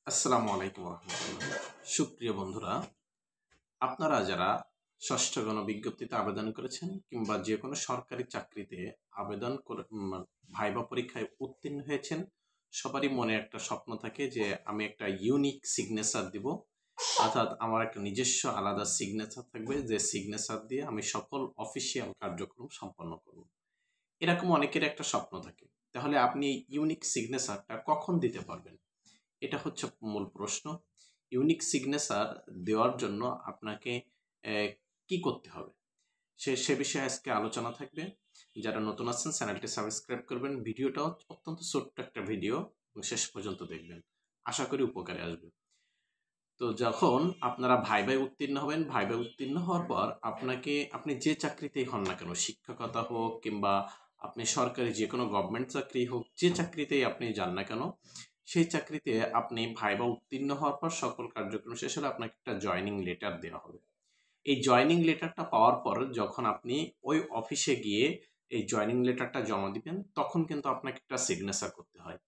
আসসালামু আলাইকুম রহমতুল্লাহ। সুপ্রিয় বন্ধুরা, আপনারা যারা ষষ্ঠ গণবিজ্ঞপ্তিতে আবেদন করেছেন কিংবা যে কোনো সরকারি চাকরিতে আবেদন করে ভাইবা পরীক্ষায় উত্তীর্ণ হয়েছেন, সবারই মনে একটা স্বপ্ন থাকে যে আমি একটা ইউনিক সিগনেচার দিব, অর্থাৎ আমার একটা নিজস্ব আলাদা সিগনেচার থাকবে, যে সিগনেচার দিয়ে আমি সকল অফিসিয়াল কার্যক্রম সম্পন্ন করব। এরকম অনেকের একটা স্বপ্ন থাকে। তাহলে আপনি এই ইউনিক সিগনেচারটা কখন দিতে পারবেন? এটা হচ্ছে মূল প্রশ্ন। ইউনিক সিগনেচার দেওয়ার জন্য আপনাকে কি করতে হবে? সে বিষয়ে আজকে আলোচনা থাকবে। যারা নতুন আছেন চ্যানেলটি সাবস্ক্রাইব করবেন। ভিডিওটাও অত্যন্ত ছোট্ট একটা ভিডিও, শেষ পর্যন্ত দেখবেন। আশা করি উপকারে আসবে। তো যখন আপনারা ভাইভায় উত্তীর্ণ হবেন, ভাইভায় উত্তীর্ণ হওয়ার পর আপনি যে চাকরিতেই হন না কেন, শিক্ষকতা হোক কিংবা আপনি সরকারি যে কোনো গভর্নমেন্ট চাকরি হোক, যে চাকরিতেই আপনি যান না কেন, সেই চাকরিতে আপনি ভাইভা উত্তীর্ণ হওয়ার পর সকল কার্যক্রম শেষ হলে আপনাকে একটা জয়েনিং লেটার দেওয়া হবে। এই জয়েনিং লেটারটা পাওয়ার পর যখন আপনি ওই অফিসে গিয়ে এই জয়েনিং লেটারটা জমা দিবেন, তখন কিন্তু আপনাকে একটা সিগনেচার করতে হয়।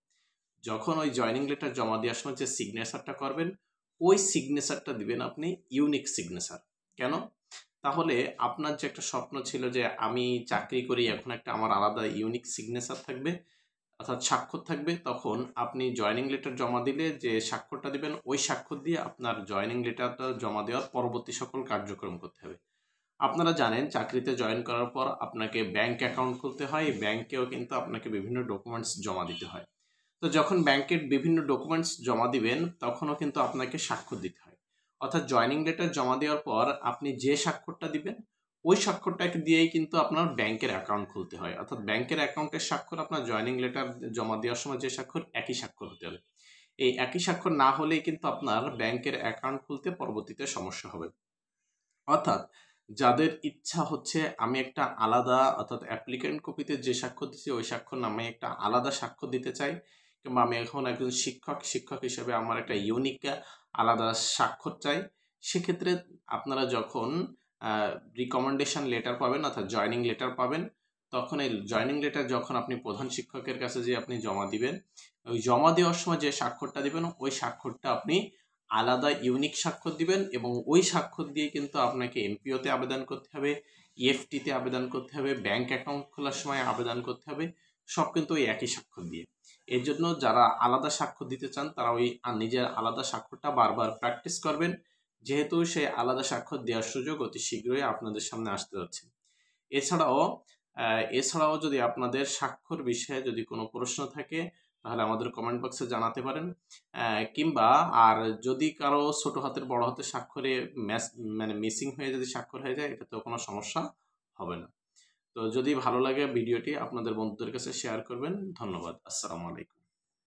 যখন ওই জয়েনিং লেটার জমা দেওয়ার সময় যে সিগনেচারটা করবেন, ওই সিগনেচারটা দিবেন আপনি ইউনিক সিগনেচার। কেন? তাহলে আপনার যে একটা স্বপ্ন ছিল যে আমি চাকরি করি, এখন একটা আমার আলাদা ইউনিক সিগনেচার থাকবে, অর্থাৎ স্বাক্ষর থাকবে, তখন আপনি জয়েনিং লেটার জমা দিলে যে স্বাক্ষরটা দিবেন, ওই স্বাক্ষর দিয়ে আপনার জয়েনিং লেটারটা জমা দেওয়ার পরবর্তী সকল কার্যক্রম করতে হবে। আপনারা জানেন চাকরিতে জয়েন করার পর আপনাকে ব্যাংক অ্যাকাউন্ট খুলতে হয়, ব্যাংকেও কিন্তু আপনাকে বিভিন্ন ডকুমেন্টস জমা দিতে হয়। তো যখন ব্যাংকের বিভিন্ন ডকুমেন্টস জমা দিবেন, তখনও কিন্তু আপনাকে স্বাক্ষর দিতে হয়। অর্থাৎ জয়েনিং লেটার জমা দেওয়ার পর আপনি যে স্বাক্ষরটা দিবেন, ওই স্বাক্ষরটাকে দিয়েই কিন্তু আপনার ব্যাংকের অ্যাকাউন্ট খুলতে হয়। অর্থাৎ ব্যাংকের অ্যাকাউন্টের স্বাক্ষর আপনার জয়েনিং লেটার জমা দেওয়ার সময় যে স্বাক্ষর, একই স্বাক্ষর হতে হবে। এই একই স্বাক্ষর না হলেই কিন্তু আপনার ব্যাংকের অ্যাকাউন্ট খুলতে পরবর্তীতে সমস্যা হবে। অর্থাৎ যাদের ইচ্ছা হচ্ছে আমি একটা আলাদা, অর্থাৎ অ্যাপ্লিকেন্ট কপিতে যে স্বাক্ষর দিচ্ছি ওই স্বাক্ষর না, আমি একটা আলাদা স্বাক্ষর দিতে চাই, কিংবা আমি এখন একজন শিক্ষক হিসেবে আমার একটা ইউনিক আলাদা স্বাক্ষর চাই, সেক্ষেত্রে আপনারা যখন রিকমেন্ডেশন লেটার পাবেন, অর্থাৎ জয়নিং লেটার পাবেন, তখন এই জয়নিং লেটার যখন আপনি প্রধান শিক্ষকের কাছে যে আপনি জমা দিবেন, ওই জমা দেওয়ার সময় যে স্বাক্ষরটা দিবেন, ওই স্বাক্ষরটা আপনি আলাদা ইউনিক স্বাক্ষর দিবেন, এবং ওই স্বাক্ষর দিয়ে কিন্তু আপনাকে এমপিওতে আবেদন করতে হবে, ইএফটিতে আবেদন করতে হবে, ব্যাংক অ্যাকাউন্ট খোলার সময় আবেদন করতে হবে, সব কিন্তু ওই একই স্বাক্ষর দিয়ে। এর জন্য যারা আলাদা স্বাক্ষর দিতে চান তারা ওই নিজের আলাদা স্বাক্ষরটা বারবার প্র্যাকটিস করবেন, যেহেতু সেই আলাদা স্বাক্ষর দেওয়ার সুযোগ অতি শীঘ্রই আপনাদের সামনে আসতে যাচ্ছে। এছাড়াও এছাড়াও যদি আপনাদের স্বাক্ষর বিষয়ে যদি কোনো প্রশ্ন থাকে, তাহলে আমাদের কমেন্ট বক্সে জানাতে পারেন। কিংবা আর যদি কারো ছোট হাতের বড় হাতের স্বাক্ষরে মানে মিসিং হয়ে যদি স্বাক্ষর হয়ে যায়, এটাতেও কোনো সমস্যা হবে না। তো যদি ভালো লাগে ভিডিওটি আপনাদের বন্ধুদের কাছে শেয়ার করবেন। ধন্যবাদ। আসসালামু আলাইকুম।